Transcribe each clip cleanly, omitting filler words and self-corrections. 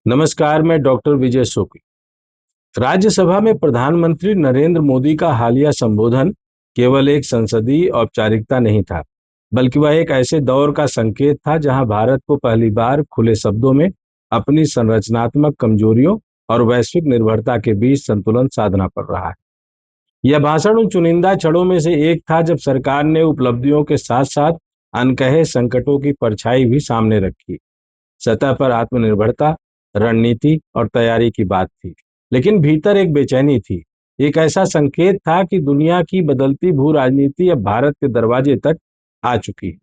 नमस्कार, मैं डॉक्टर विजय शुक्ल। राज्यसभा में प्रधानमंत्री नरेंद्र मोदी का हालिया संबोधन केवल एक संसदीय औपचारिकता नहीं था, बल्कि वह एक ऐसे दौर का संकेत था जहां भारत को पहली बार खुले शब्दों में अपनी संरचनात्मक कमजोरियों और वैश्विक निर्भरता के बीच संतुलन साधना पड़ रहा है। यह भाषण उन चुनिंदा क्षणों में से एक था जब सरकार ने उपलब्धियों के साथ साथ अनकहे संकटों की परछाई भी सामने रखी। सतह पर आत्मनिर्भरता, रणनीति और तैयारी की बात थी, लेकिन भीतर एक बेचैनी थी। एक ऐसा संकेत था कि दुनिया की बदलती भू राजनीति अब भारत के दरवाजे तक आ चुकी है।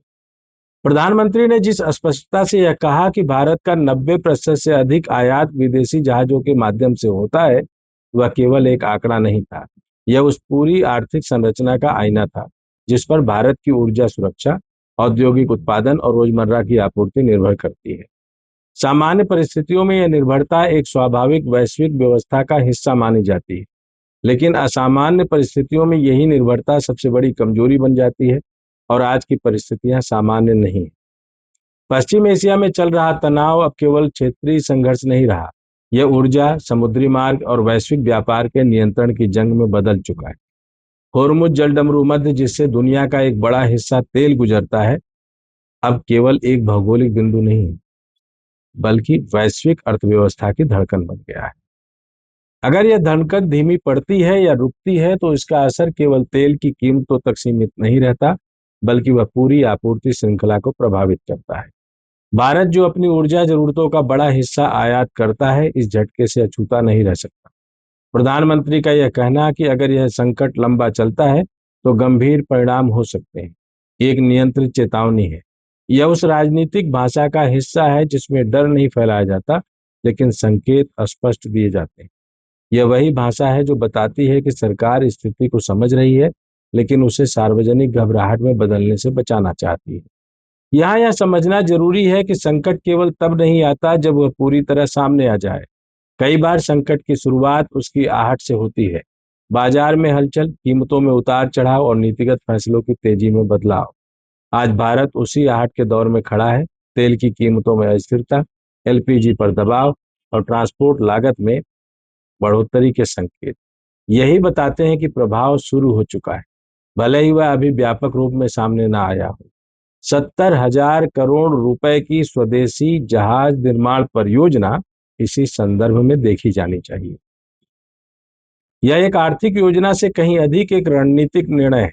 प्रधानमंत्री ने जिस स्पष्टता से यह कहा कि भारत का 90% से अधिक आयात विदेशी जहाजों के माध्यम से होता है, वह केवल एक आंकड़ा नहीं था। यह उस पूरी आर्थिक संरचना का आईना था जिस पर भारत की ऊर्जा सुरक्षा, औद्योगिक उत्पादन और रोजमर्रा की आपूर्ति निर्भर करती है। सामान्य परिस्थितियों में यह निर्भरता एक स्वाभाविक वैश्विक व्यवस्था का हिस्सा मानी जाती है, लेकिन असामान्य परिस्थितियों में यही निर्भरता सबसे बड़ी कमजोरी बन जाती है। और आज की परिस्थितियां सामान्य नहीं है। पश्चिम एशिया में चल रहा तनाव अब केवल क्षेत्रीय संघर्ष नहीं रहा, यह ऊर्जा, समुद्री मार्ग और वैश्विक व्यापार के नियंत्रण की जंग में बदल चुका है। होर्मुज जलडमरू मध्य, जिससे दुनिया का एक बड़ा हिस्सा तेल गुजरता है, अब केवल एक भौगोलिक बिंदु नहीं है, बल्कि वैश्विक अर्थव्यवस्था की धड़कन बन गया है। अगर यह धड़कन धीमी पड़ती है या रुकती है तो इसका असर केवल तेल की कीमतों तक सीमित नहीं रहता, बल्कि वह पूरी आपूर्ति श्रृंखला को प्रभावित करता है। भारत जो अपनी ऊर्जा जरूरतों का बड़ा हिस्सा आयात करता है, इस झटके से अछूता नहीं रह सकता। प्रधानमंत्री का यह कहना कि अगर यह संकट लंबा चलता है तो गंभीर परिणाम हो सकते हैं, एक नियंत्रित चेतावनी है। यह उस राजनीतिक भाषा का हिस्सा है जिसमें डर नहीं फैलाया जाता, लेकिन संकेत स्पष्ट दिए जाते हैं। यह वही भाषा है जो बताती है कि सरकार स्थिति को समझ रही है, लेकिन उसे सार्वजनिक घबराहट में बदलने से बचाना चाहती है। यहाँ यह समझना जरूरी है कि संकट केवल तब नहीं आता जब वह पूरी तरह सामने आ जाए। कई बार संकट की शुरुआत उसकी आहट से होती है। बाजार में हलचल, कीमतों में उतार चढ़ाव और नीतिगत फैसलों की तेजी में बदलाव। आज भारत उसी आहट के दौर में खड़ा है। तेल की कीमतों में अस्थिरता, एलपीजी पर दबाव और ट्रांसपोर्ट लागत में बढ़ोतरी के संकेत यही बताते हैं कि प्रभाव शुरू हो चुका है, भले ही वह अभी व्यापक रूप में सामने ना आया हो। 70,000 करोड़ रुपए की स्वदेशी जहाज निर्माण परियोजना इसी संदर्भ में देखी जानी चाहिए। यह एक आर्थिक योजना से कहीं अधिक एक रणनीतिक निर्णय है।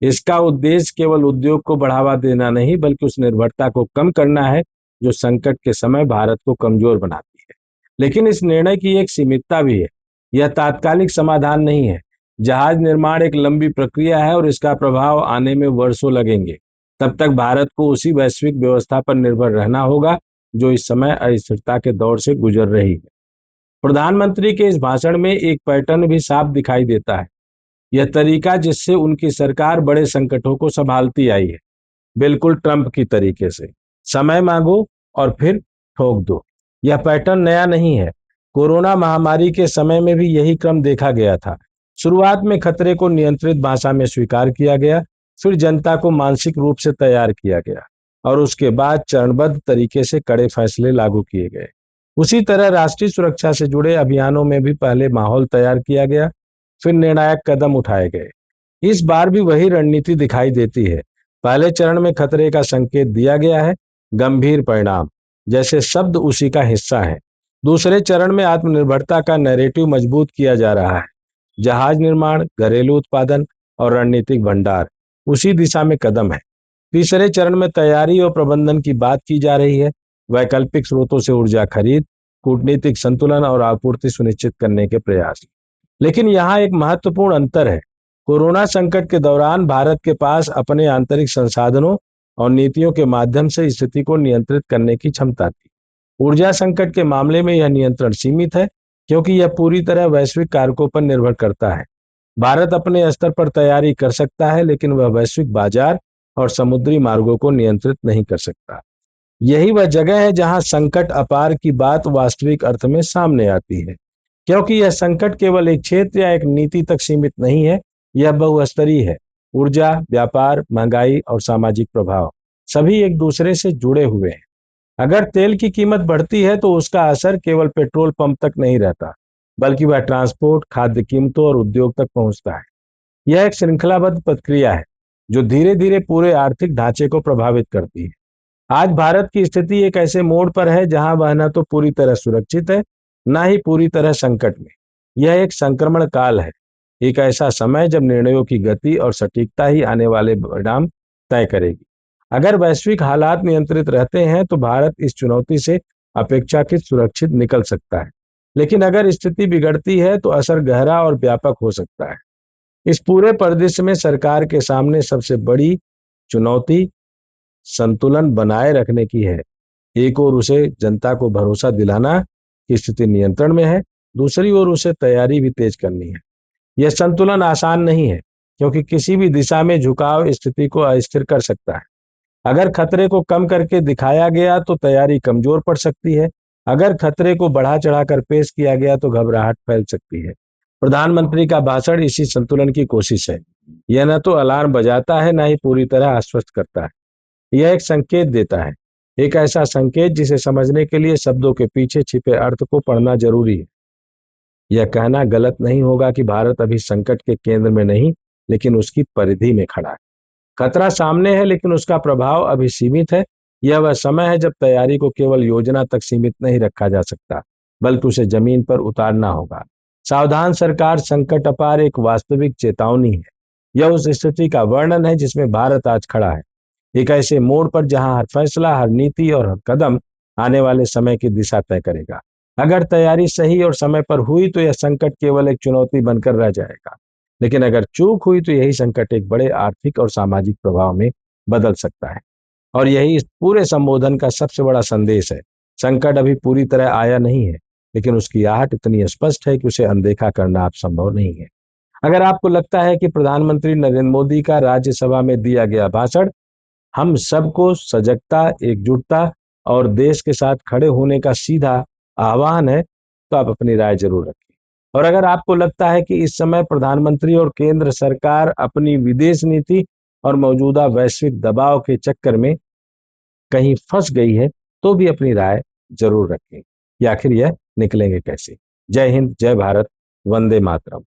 इसका उद्देश्य केवल उद्योग को बढ़ावा देना नहीं, बल्कि उस निर्भरता को कम करना है जो संकट के समय भारत को कमजोर बनाती है। लेकिन इस निर्णय की एक सीमितता भी है। यह तात्कालिक समाधान नहीं है। जहाज निर्माण एक लंबी प्रक्रिया है और इसका प्रभाव आने में वर्षों लगेंगे। तब तक भारत को उसी वैश्विक व्यवस्था पर निर्भर रहना होगा जो इस समय अस्थिरता के दौर से गुजर रही है। प्रधानमंत्री के इस भाषण में एक पैटर्न भी साफ दिखाई देता है। यह तरीका जिससे उनकी सरकार बड़े संकटों को संभालती आई है, बिल्कुल ट्रंप की तरीके से, समय मांगो और फिर ठोक दो। यह पैटर्न नया नहीं है। कोरोना महामारी के समय में भी यही क्रम देखा गया था। शुरुआत में खतरे को नियंत्रित भाषा में स्वीकार किया गया, फिर जनता को मानसिक रूप से तैयार किया गया और उसके बाद चरणबद्ध तरीके से कड़े फैसले लागू किए गए। उसी तरह राष्ट्रीय सुरक्षा से जुड़े अभियानों में भी पहले माहौल तैयार किया गया, फिर निर्णायक कदम उठाए गए। इस बार भी वही रणनीति दिखाई देती है। पहले चरण में खतरे का संकेत दिया गया है, गंभीर परिणाम जैसे शब्द उसी का हिस्सा है। दूसरे चरण में आत्मनिर्भरता का नैरेटिव मजबूत किया जा रहा है। जहाज निर्माण, घरेलू उत्पादन और रणनीतिक भंडार उसी दिशा में कदम है। तीसरे चरण में तैयारी और प्रबंधन की बात की जा रही है, वैकल्पिक स्रोतों से ऊर्जा खरीद, कूटनीतिक संतुलन और आपूर्ति सुनिश्चित करने के प्रयास। लेकिन यहाँ एक महत्वपूर्ण अंतर है। कोरोना संकट के दौरान भारत के पास अपने आंतरिक संसाधनों और नीतियों के माध्यम से स्थिति को नियंत्रित करने की क्षमता थी। ऊर्जा संकट के मामले में यह नियंत्रण सीमित है, क्योंकि यह पूरी तरह वैश्विक कारकों पर निर्भर करता है। भारत अपने स्तर पर तैयारी कर सकता है, लेकिन वह वैश्विक बाजार और समुद्री मार्गों को नियंत्रित नहीं कर सकता। यही वह जगह है जहां संकट अपार की बात वास्तविक अर्थ में सामने आती है, क्योंकि यह संकट केवल एक क्षेत्र या एक नीति तक सीमित नहीं है, यह बहुस्तरीय है। ऊर्जा, व्यापार, महंगाई और सामाजिक प्रभाव सभी एक दूसरे से जुड़े हुए हैं। अगर तेल की कीमत बढ़ती है तो उसका असर केवल पेट्रोल पंप तक नहीं रहता, बल्कि वह ट्रांसपोर्ट, खाद्य कीमतों और उद्योग तक पहुंचता है। यह एक श्रृंखलाबद्ध प्रक्रिया है जो धीरे धीरे पूरे आर्थिक ढांचे को प्रभावित करती है। आज भारत की स्थिति एक ऐसे मोड़ पर है जहां वह न तो पूरी तरह सुरक्षित है, न ही पूरी तरह संकट में। यह एक संक्रमण काल है, एक ऐसा समय जब निर्णयों की गति और सटीकता ही आने वाले परिणाम तय करेगी। अगर वैश्विक हालात नियंत्रित रहते हैं तो भारत इस चुनौती से अपेक्षाकृत सुरक्षित निकल सकता है। लेकिन अगर स्थिति बिगड़ती है तो असर गहरा और व्यापक हो सकता है। इस पूरे परिदृश्य में सरकार के सामने सबसे बड़ी चुनौती संतुलन बनाए रखने की है। एक ओर उसे जनता को भरोसा दिलाना कि स्थिति नियंत्रण में है, दूसरी ओर उसे तैयारी भी तेज करनी है। यह संतुलन आसान नहीं है, क्योंकि किसी भी दिशा में झुकाव स्थिति को अस्थिर कर सकता है। अगर खतरे को कम करके दिखाया गया तो तैयारी कमजोर पड़ सकती है। अगर खतरे को बढ़ा चढ़ाकर पेश किया गया तो घबराहट फैल सकती है। प्रधानमंत्री का भाषण इसी संतुलन की कोशिश है। यह न तो अलार्म बजाता है, न ही पूरी तरह आश्वस्त करता है। यह एक संकेत देता है, एक ऐसा संकेत जिसे समझने के लिए शब्दों के पीछे छिपे अर्थ को पढ़ना जरूरी है। यह कहना गलत नहीं होगा कि भारत अभी संकट के केंद्र में नहीं, लेकिन उसकी परिधि में खड़ा है। खतरा सामने है, लेकिन उसका प्रभाव अभी सीमित है। यह वह समय है जब तैयारी को केवल योजना तक सीमित नहीं रखा जा सकता, बल्कि उसे जमीन पर उतारना होगा। सावधान सरकार संकट अपार एक वास्तविक चेतावनी है। यह उस स्थिति का वर्णन है जिसमें भारत आज खड़ा है, एक ऐसे मोड़ पर जहां हर फैसला, हर नीति और हर कदम आने वाले समय की दिशा तय करेगा। अगर तैयारी सही और समय पर हुई तो यह संकट केवल एक चुनौती बनकर रह जाएगा, लेकिन अगर चूक हुई तो यही संकट एक बड़े आर्थिक और सामाजिक प्रभाव में बदल सकता है। और यही इस पूरे संबोधन का सबसे बड़ा संदेश है। संकट अभी पूरी तरह आया नहीं है, लेकिन उसकी आहट इतनी स्पष्ट है कि उसे अनदेखा करना अब संभव नहीं है। अगर आपको लगता है कि प्रधानमंत्री नरेंद्र मोदी का राज्यसभा में दिया गया भाषण हम सबको सजगता, एकजुटता और देश के साथ खड़े होने का सीधा आह्वान है, तो आप अपनी राय जरूर रखें। और अगर आपको लगता है कि इस समय प्रधानमंत्री और केंद्र सरकार अपनी विदेश नीति और मौजूदा वैश्विक दबाव के चक्कर में कहीं फंस गई है, तो भी अपनी राय जरूर रखें कि आखिर यह निकलेंगे कैसे। जय हिंद, जय भारत, वंदे मातरम।